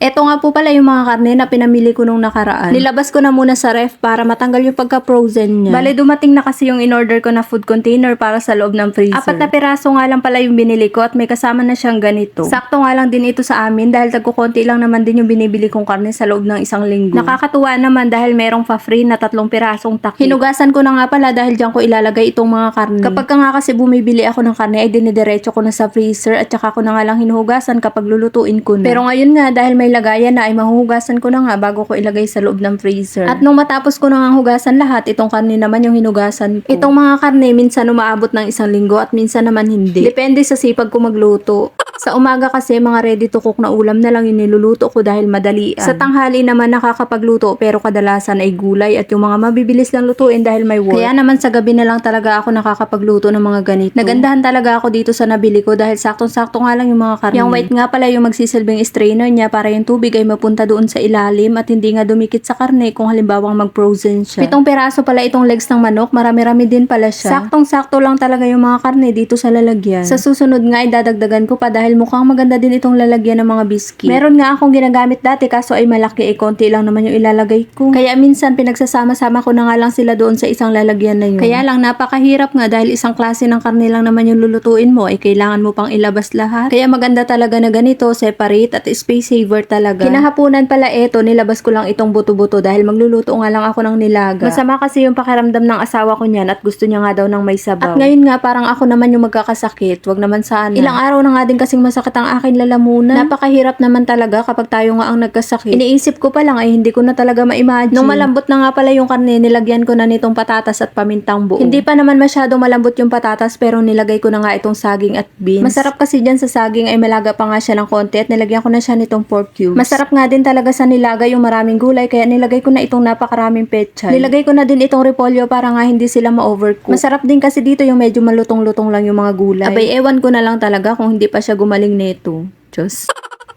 Eto nga po pala yung mga karne na pinamili ko nung nakaraan. Nilabas ko na muna sa ref para matanggal yung pagka-frozen niya. Bale, dumating na kasi yung in-order ko na food container para sa loob ng freezer. 4 na piraso nga lang pala yung binili ko at may kasama na siyang ganito. Sakto nga lang din ito sa amin dahil tagkukonti lang naman din yung binibili kong karne sa loob ng 1 linggo. Nakakatuwa naman dahil merong pa-free na 3 pirasong takip. Hinugasan ko na nga pala dahil diyan ko ilalagay itong mga karne. Kapag ka nga kasi bumibili ako ng karne ay dinidiretso ko na sa freezer at saka ko na nga lang hinuhugasan kapag lulutuin ko na. Pero ngayon nga dahil may lagayan na ay mahuhugasan ko na nga bago ko ilagay sa loob ng freezer. At nung matapos ko na nga hugasan lahat, itong karne naman yung hinugasan ko. Itong mga karne minsan umaabot ng 1 linggo at minsan naman hindi. Depende sa sipag ko magluto. Sa umaga kasi mga ready to cook na ulam na lang yung niluluto ko dahil madalian. Sa tanghali naman nakakapagluto pero kadalasan ay gulay at yung mga mabibilis lang lutuin dahil may work. Kaya naman sa gabi na lang talaga ako nakakapagluto ng mga ganito. Nagandahan talaga ako dito sa nabili ko dahil saktong-sakto nga lang yung mga karne. Yung white nga pala yung magsisilbing strainer niya para yung tubig ay mapunta doon sa ilalim at hindi nga dumikit sa karne kung halimbawang mag-frozen siya. 7 piraso pala itong legs ng manok, marami-rami din pala siya. Saktong-sakto lang talaga yung mga karne dito sa lalagyan. Sa susunod nga ay dadagdagan ko pa dahil mukhang maganda din itong lalagyan ng mga biscuit. Meron nga akong ginagamit dati kaso ay malaki konti lang naman yung ilalagay ko. Kaya minsan pinagsasama-sama ko na nga lang sila doon sa isang lalagyan na yun. Kaya lang napakahirap nga dahil isang klase ng karne lang naman yung lulutuin mo ay kailangan mo pang ilabas lahat. Kaya maganda talaga na ganito, separate at space saver talaga. Kinahaponan pala eto, nilabas ko lang itong buto-buto dahil magluluto nga lang ako ng nilaga. Masama kasi yung pakiramdam ng asawa ko niyan at gusto niya nga daw ng may sabaw. At ngayon nga parang ako naman yung magkakasakit. Wag naman sana. Ilang araw na nga din kasing masakit ang aking lalamunan. Napakahirap naman talaga kapag tayo nga ang nagkasakit. Iniisip ko pa lang ay hindi ko na talaga ma-imagine. Nung malambot na nga pala yung karne, nilagyan ko na nitong patatas at pamintang buo. Hindi pa naman masyadong malambot yung patatas pero nilagay ko na nga itong saging at beans. Masarap kasi dyan sa saging ay malaga pa nga siya ng konti at nilagyan ko na siya nitong pork cubes. Masarap nga din talaga sa nilaga yung maraming gulay kaya nilagay ko na itong napakaraming pechay. Nilagay ko na din itong repolyo para nga hindi sila ma-overcook. Masarap din kasi dito yung medyo malutong-lutong lang yung mga gulay. Abay, ewan ko na lang talaga kung hindi pa siya gumaling neto. Diyos.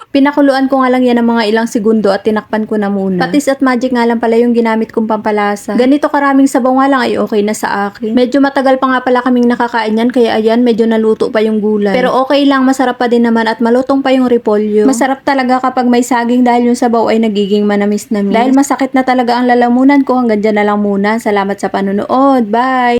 Pinakuluan ko nga lang yan ng mga ilang segundo at tinakpan ko na muna. Patis at magic nga lang pala yung ginamit kong pampalasa. Ganito karaming sabaw nga lang ay okay na sa akin. Medyo matagal pa nga pala kaming nakakain yan kaya ayan medyo naluto pa yung gulay. Pero okay lang, masarap pa din naman at malutong pa yung repolyo. Masarap talaga kapag may saging dahil yung sabaw ay nagiging manamis-namis. Dahil masakit na talaga ang lalamunan ko, hanggang dyan na lang muna. Salamat sa panonood. Bye!